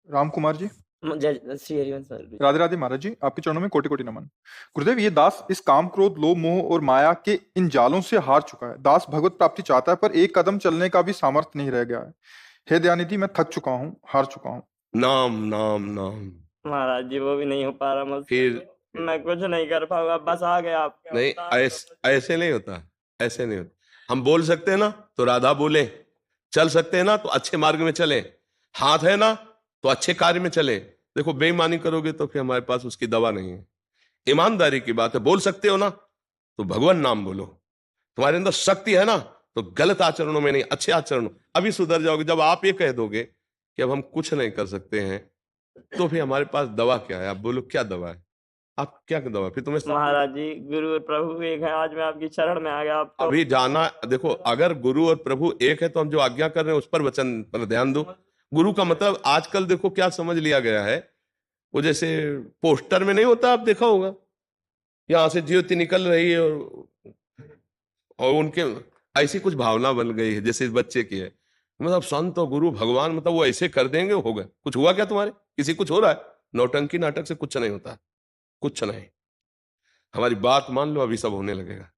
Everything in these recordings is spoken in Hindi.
राम कुमार जी, जय श्री हरिवंश सर भी। राधे राधे महाराज जी, आपके चरणों में कोटि कोटि नमन। गुरुदेव, ये दास इस काम क्रोध लोभ मोह और माया के इन जालों से हार चुका है। दास भगवत प्राप्ति चाहता है, पर एक कदम चलने का भी सामर्थ्य नहीं रह गया है। हे दयानिधि, मैं थक चुका हूँ, हार चुका हूँ। नाम नाम नाम। महाराज जी वो भी नहीं हो पा रहा मुझसे। फिर मैं कुछ नहीं कर पाऊंगा, बस आ गया आप। नहीं, ऐसे नहीं होता, ऐसे नहीं होता। हम बोल सकते हैं ना तो राधा बोले, चल सकते हैं ना तो अच्छे मार्ग में चले, हाथ है ना तो अच्छे कार्य में चले। देखो, बेईमानी करोगे तो फिर हमारे पास उसकी दवा नहीं है। ईमानदारी की बात है, बोल सकते हो ना तो भगवान नाम बोलो। तुम्हारे अंदर शक्ति है ना तो गलत आचरणों में नहीं, अच्छे आचरणों अभी सुधर जाओगे। जब आप ये कह दोगे कि अब हम कुछ नहीं कर सकते हैं, तो फिर हमारे पास दवा क्या है? आप बोलो, क्या दवा है? आप क्या दवा? फिर तुम्हें महाराज जी गुरु और प्रभु एक है, आज मैं आपकी शरण में आ गया। आप तो अभी जाना। देखो, अगर गुरु और प्रभु एक है तो हम जो आज्ञा कर रहे हैं उस पर, वचन पर ध्यान दो। गुरु का मतलब आजकल देखो क्या समझ लिया गया है, वो जैसे पोस्टर में नहीं होता, आप देखा होगा, यहां से ज्योति निकल रही है और उनके ऐसी कुछ भावना बन गई है जैसे इस बच्चे की है। मतलब संत और गुरु भगवान, मतलब वो ऐसे कर देंगे, हो गए। कुछ हुआ क्या तुम्हारे? किसी कुछ हो रहा है? नौटंकी नाटक से कुछ नहीं होता, कुछ नहीं। हमारी बात मान लो, अभी सब होने लगेगा।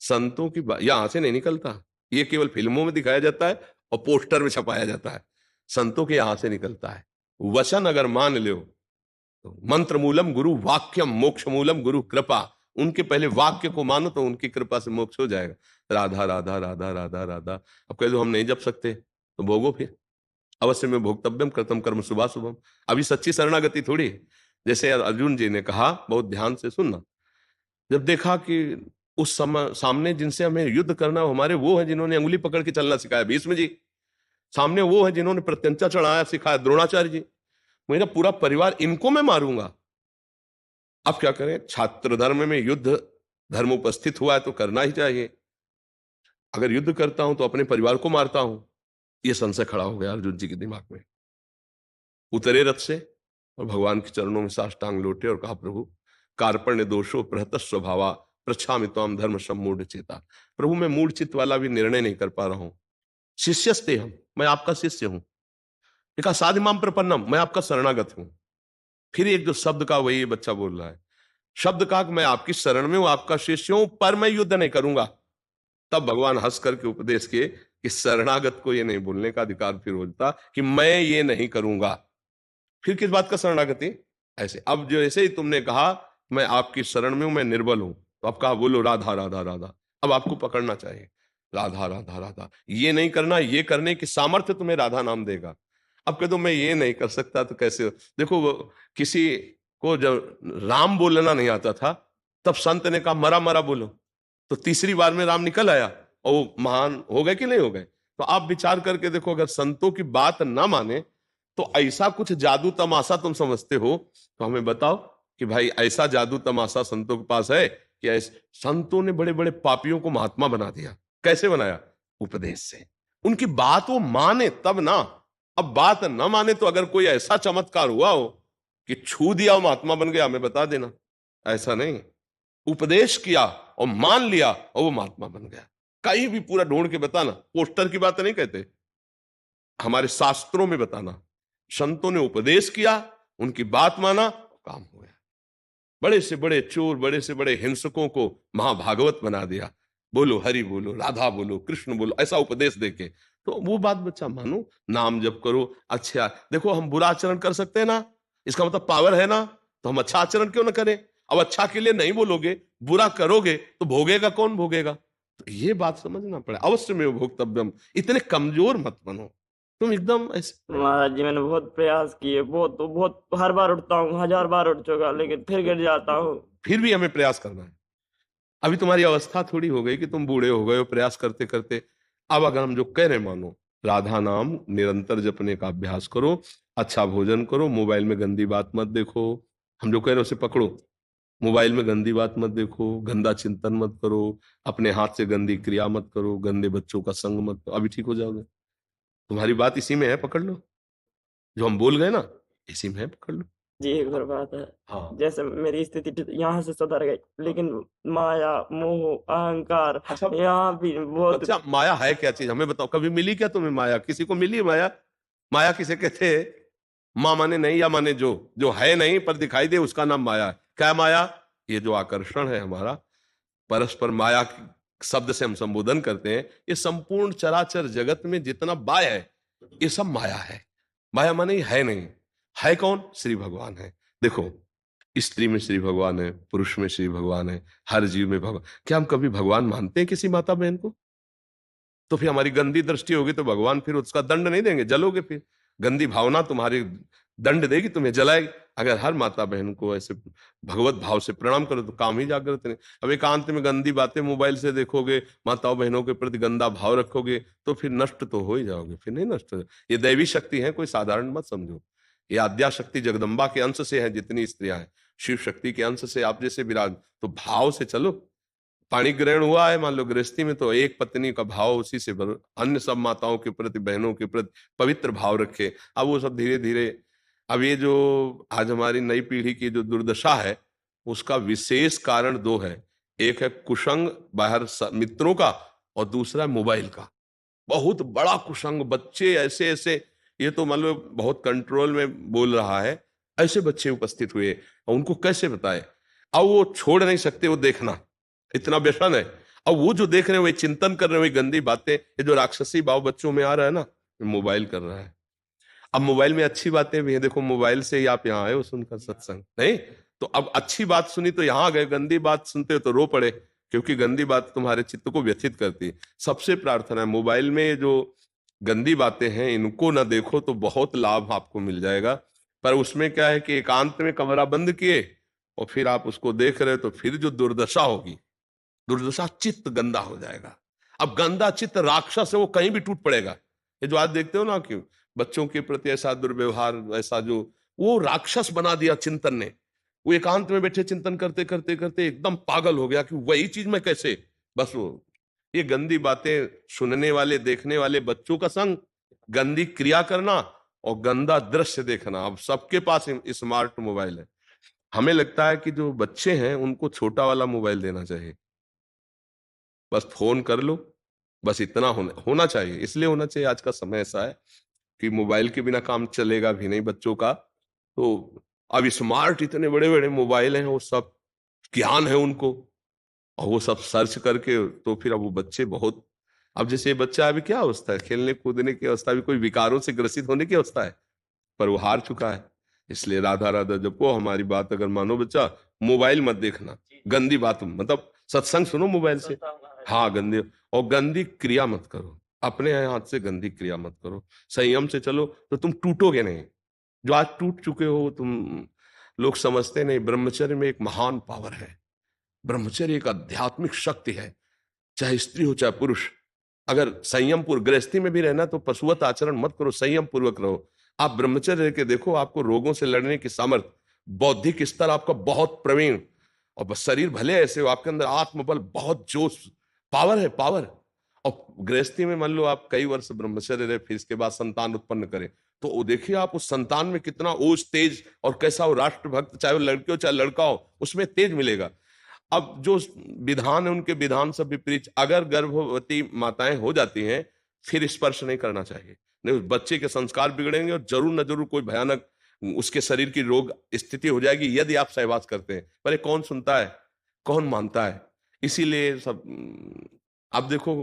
संतों की बात यहां से नहीं निकलता, ये केवल फिल्मों में दिखाया जाता है और पोस्टर में छपाया जाता है। संतों के यहां से निकलता है। वचन अगर मान लो तो मंत्र मूलम गुरु वाक्यम मोक्ष मूलम गुरु कृपा। उनके पहले वाक्य को मानो तो उनकी कृपा से मोक्ष हो जाएगा। राधा राधा राधा राधा राधा। अब कह दो हम नहीं जप सकते तो भोगो फिर। अवश्य में भोक्तव्यम कृतम कर्म शुभा शुभम। अभी सच्ची शरणागति थोड़ी है। जैसे अर्जुन जी ने कहा, बहुत ध्यान से सुनना, जब देखा कि उस समय सामने जिनसे हमें युद्ध करना, हमारे वो है जिन्होंने अंगुली पकड़ के चलना सिखाया, भीष्म जी। सामने वो है जिन्होंने प्रत्यंचा चढ़ाया सिखाया, द्रोणाचार्य जी। मेरा पूरा परिवार, इनको मैं मारूंगा। अब क्या करें? छात्र धर्म में युद्ध धर्म उपस्थित हुआ है तो करना ही चाहिए। अगर युद्ध करता हूं तो अपने परिवार को मारता हूं। यह संशय खड़ा हो गया अर्जुन जी के दिमाग में। उतरे रथ से और भगवान के चरणों में साष्टांग लोटे और कहा, प्रभु कार्पण्य दोषो प्रहत स्वभावा प्रच्छामि त्वाम धर्म सम्मूढ़ चेता। प्रभु मैं मूढ़ चित्त वाला भी निर्णय नहीं कर पा रहा हूं। शिष्यस्ते हम, मैं आपका शिष्य हूं। एक साधिमाम प्रपन्नम, मैं आपका शरणागत हूं। फिर एक जो शब्द का, वही बच्चा बोल रहा है, शब्द का कि मैं आपकी शरण में हूं, आपका शिष्य हूं, पर मैं युद्ध नहीं करूंगा। तब भगवान हंस करके उपदेश किए कि शरणागत को ये नहीं बोलने का अधिकार फिर होता कि मैं ये नहीं करूंगा। फिर किस बात का शरणागति? ऐसे अब जो ऐसे ही तुमने कहा मैं आपकी शरण में हूं, मैं निर्बल हूं, तो अब कहा बोलो राधा राधा राधा। अब आपको पकड़ना चाहिए, राधा राधा राधा। ये नहीं करना, ये करने की सामर्थ्य तुम्हें राधा नाम देगा। अब कह दो मैं ये नहीं कर सकता तो कैसे? देखो, किसी को जब राम बोलना नहीं आता था, तब संत ने कहा मरा मरा बोलो, तो तीसरी बार में राम निकल आया और वो महान हो गए कि नहीं हो गए? तो आप विचार करके देखो, अगर संतों की बात ना माने तो ऐसा कुछ जादू तमाशा तुम समझते हो, तो हमें बताओ कि भाई ऐसा जादू तमाशा संतों के पास है कि ऐसे संतों ने बड़े बड़े पापियों को महात्मा बना दिया। कैसे बनाया? उपदेश से। उनकी बात वो माने तब ना। अब बात ना माने तो अगर कोई ऐसा चमत्कार हुआ हो कि छू दिया, महात्मा बन गया, हमें बता देना। ऐसा नहीं, उपदेश किया और मान लिया और वो महात्मा बन गया। कहीं भी पूरा ढूंढ के बताना, पोस्टर की बात नहीं कहते, हमारे शास्त्रों में बताना। संतों ने उपदेश किया, उनकी बात माना, काम हो गया। बड़े से बड़े चोर, बड़े से बड़े हिंसकों को महाभागवत बना दिया। बोलो हरि बोलो, राधा बोलो, कृष्ण बोलो, ऐसा उपदेश देके। तो वो बात बच्चा मानो, नाम जप करो। अच्छा देखो, हम बुरा आचरण कर सकते हैं ना, इसका मतलब पावर है ना, तो हम अच्छा आचरण क्यों ना करें? अब अच्छा के लिए नहीं बोलोगे, बुरा करोगे तो भोगेगा कौन? भोगेगा। तो ये बात समझना पड़े। अवश्य में भोक्तव्यम। इतने कमजोर मत बनो तुम, एकदम ऐसे। महाराज जी मैंने बहुत प्रयास किए, बहुत हर बार उठता हूँ, 1000 बार उठ चुका, लेकिन फिर गिर जाता हूँ। फिर भी हमें प्रयास करना है। अभी तुम्हारी अवस्था थोड़ी हो गई कि तुम बूढ़े हो गए हो प्रयास करते करते। अब अगर हम जो कह रहे मानो, राधा नाम निरंतर जपने का अभ्यास करो, अच्छा भोजन करो, मोबाइल में गंदी बात मत देखो। हम जो कह रहे हैं उसे पकड़ो। मोबाइल में गंदी बात मत देखो, गंदा चिंतन मत करो, अपने हाथ से गंदी क्रिया मत करो, गंदे बच्चों का संग मत करो। अभी ठीक हो जाओगे। तुम्हारी बात इसी में है, पकड़ लो। जो हम बोल गए ना, इसी में है, पकड़ लो। जी एक और बात है, हाँ। जैसे मेरी स्थिति यहाँ से सुधर गई, लेकिन माया मोह अहंकार अच्छा यहाँ भी बहुत। बच्चा, माया है क्या चीज? हमें बताओ, कभी मिली क्या तुम्हें माया? किसी को मिली माया? माया किसे कहते हैं? माँ माने नहीं या माने जो है नहीं पर दिखाई दे, उसका नाम माया है। क्या माया? ये जो आकर्षण है हमारा, परस्पर माया शब्द से हम संबोधन करते हैं, ये संपूर्ण चराचर जगत में जितना बाय है ये सब माया है। माया माने है नहीं, है कौन? श्री भगवान है। देखो, स्त्री में श्री भगवान है, पुरुष में श्री भगवान है, हर जीव में भगवान। क्या हम कभी भगवान मानते हैं किसी माता बहन को? तो फिर हमारी गंदी दृष्टि होगी तो भगवान फिर उसका दंड नहीं देंगे, जलोगे। फिर गंदी भावना तुम्हारी दंड देगी, तुम्हें जलाएगी। अगर हर माता बहन को ऐसे भगवत भाव से प्रणाम करो तो काम ही जागृत नहीं। अब एकांत में गंदी बातें मोबाइल से देखोगे, माताओं बहनों के प्रति गंदा भाव रखोगे, तो फिर नष्ट तो हो ही जाओगे, फिर नहीं नष्ट हो। ये दैवी शक्ति है, कोई साधारण मत समझो। ये आद्या शक्ति जगदम्बा के अंश से है, जितनी स्त्रियां हैं शिव शक्ति के अंश से आप जैसे विराज। तो भाव से चलो। पाणी ग्रहण हुआ है मान लो गृहस्थी में, तो एक पत्नी का भाव उसी से अन्य सब माताओं के प्रति, बहनों के प्रति पवित्र भाव रखे। अब वो सब धीरे धीरे, अब ये जो आज हमारी नई पीढ़ी की जो दुर्दशा है, उसका विशेष कारण दो है। एक है कुसंग बाहर मित्रों का, और दूसरा मोबाइल का। बहुत बड़ा कुसंग, बच्चे ऐसे ऐसे, ये तो मान लो बहुत कंट्रोल में बोल रहा है, ऐसे बच्चे उपस्थित हुए, और उनको कैसे बताए? अब वो छोड़ नहीं सकते, वो देखना इतना व्यसन है। अब वो जो देख रहे हैं, वही चिंतन कर रहे हैं, वही गंदी बातें, ये जो राक्षसी भाव बच्चों में आ रहा है ना, मोबाइल कर रहा है। अब मोबाइल में अच्छी बातें भी हैं, देखो मोबाइल से ही आप यहाँ आए हो सुनकर सत्संग, नहीं तो अब अच्छी बात सुनी तो यहाँ गए, गंदी बात सुनते हो तो रो पड़े, क्योंकि गंदी बात तुम्हारे चित्त को व्यथित करती है। सबसे प्रार्थना है, मोबाइल में जो गंदी बातें हैं इनको ना देखो तो बहुत लाभ आपको मिल जाएगा। पर उसमें क्या है कि एकांत में कमरा बंद किए और फिर आप उसको देख रहे हो, तो फिर जो दुर्दशा होगी, दुर्दशा, चित्त गंदा हो जाएगा। अब गंदा चित्त राक्षस है, वो कहीं भी टूट पड़ेगा। ये जो आज देखते हो ना कि बच्चों के प्रति ऐसा दुर्व्यवहार, ऐसा जो वो राक्षस बना दिया चिंतन ने। वो एकांत में बैठे चिंतन करते करते करते एकदम पागल हो गया कि वही चीज मैं कैसे, बस वो ये गंदी बातें सुनने वाले, देखने वाले बच्चों का संग, गंदी क्रिया करना और गंदा दृश्य देखना। अब सबके पास स्मार्ट मोबाइल है। हमें लगता है कि जो बच्चे हैं उनको छोटा वाला मोबाइल देना चाहिए, बस फोन कर लो, बस इतना होना चाहिए। इसलिए होना चाहिए, आज का समय ऐसा है कि मोबाइल के बिना काम चलेगा भी नहीं बच्चों का। तो अब स्मार्ट इतने बड़े बड़े मोबाइल हैं, वो सब ज्ञान है उनको, और वो सब सर्च करके, तो फिर अब वो बच्चे बहुत, अब जैसे ये बच्चा अभी क्या अवस्था है, खेलने कूदने की अवस्था, अभी कोई विकारों से ग्रसित होने की अवस्था है, पर वो हार चुका है। इसलिए राधा राधा जपो, हमारी बात अगर मानो बच्चा, मोबाइल मत देखना, गंदी बात मतलब सत्संग सुनो मोबाइल से, हाँ गंदी, और गंदी क्रिया मत करो, अपने हाथ से गंदी क्रिया मत करो, संयम से चलो तो तुम टूटोगे नहीं। जो आज टूट चुके हो तुम, लोग समझते नहीं, ब्रह्मचर्य में एक महान पावर है। ब्रह्मचर्य एक आध्यात्मिक शक्ति है, चाहे स्त्री हो चाहे पुरुष। अगर संयम पूर्वक गृहस्थी में भी रहना तो पशुवत आचरण मत करो, संयम पूर्वक रहो। आप ब्रह्मचर्य के देखो, आपको रोगों से लड़ने की सामर्थ्य, बौद्धिक स्तर आपका बहुत प्रवीण, और बस शरीर भले ऐसे हो, आपके अंदर आत्मबल, बहुत जोश, पावर है, पावर। और गृहस्थी में मान लो आप कई वर्ष ब्रह्मचर्य रहे, फिर इसके बाद संतान उत्पन्न करें, तो वो देखिए आप उस संतान में कितना ओज, तेज, और कैसा वो राष्ट्रभक्त, चाहे वो लड़के हो चाहे लड़का हो, उसमें तेज मिलेगा। अब जो विधान है उनके विधान सब विपरीत। अगर गर्भवती माताएं हो जाती हैं, फिर स्पर्श नहीं करना चाहिए, नहीं बच्चे के संस्कार बिगड़ेंगे, और जरूर न जरूर कोई भयानक उसके शरीर की रोग स्थिति हो जाएगी यदि आप सहवास करते हैं। पर ये कौन सुनता है, कौन मानता है? इसीलिए सब आप देखो,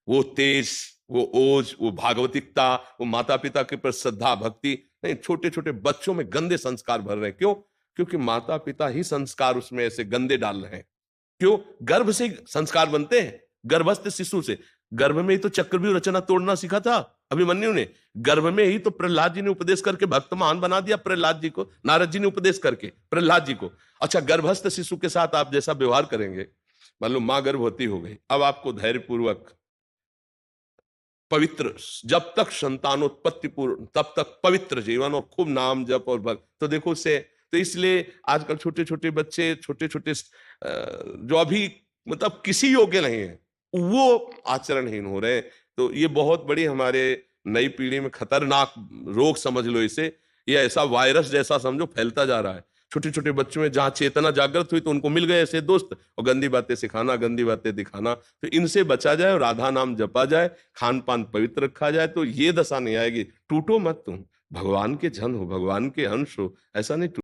वो तेज, वो ओज, वो भागवतिकता, वो माता पिता के प्रति श्रद्धा भक्ति नहीं, छोटे छोटे बच्चों में गंदे संस्कार भर रहे हैं। क्यों? क्योंकि माता पिता ही संस्कार उसमें ऐसे गंदे डाल रहे हैं। क्यों? गर्भ से संस्कार बनते हैं, गर्भस्थ शिशु से। गर्भ में ही तो चक्रव्यूह रचना तोड़ना सीखा था अभिमन्यु ने। गर्भ में ही तो प्रहलाद जी ने उपदेश करके भक्त महान बना दिया प्रहलाद जी को, नारद जी ने उपदेश करके प्रहलाद जी को। अच्छा, गर्भस्थ शिशु के साथ आप जैसा व्यवहार करेंगे, मान लो मां गर्भवती हो गई, अब आपको धैर्य पूर्वक पवित्र, जब तक संतानोत्पत्ति पूर्व तब तक पवित्र जीवन और खूब नाम जप और भक्त, तो देखो उससे, तो इसलिए आजकल छोटे छोटे बच्चे, छोटे छोटे जो अभी मतलब किसी योग्य नहीं है, वो आचरणहीन हो रहे हैं। तो ये बहुत बड़ी हमारे नई पीढ़ी में खतरनाक रोग समझ लो इसे। ये ऐसा वायरस जैसा समझो फैलता जा रहा है। छोटे छोटे बच्चों में जहां चेतना जागृत हुई तो उनको मिल गए ऐसे दोस्त, और गंदी बातें सिखाना, गंदी बातें दिखाना। तो इनसे बचा जाए और राधा नाम जपा जाए, खान पान पवित्र रखा जाए, तो ये दशा नहीं आएगी। टूटो मत तुम, भगवान के जन हो, भगवान के अंश हो, ऐसा नहीं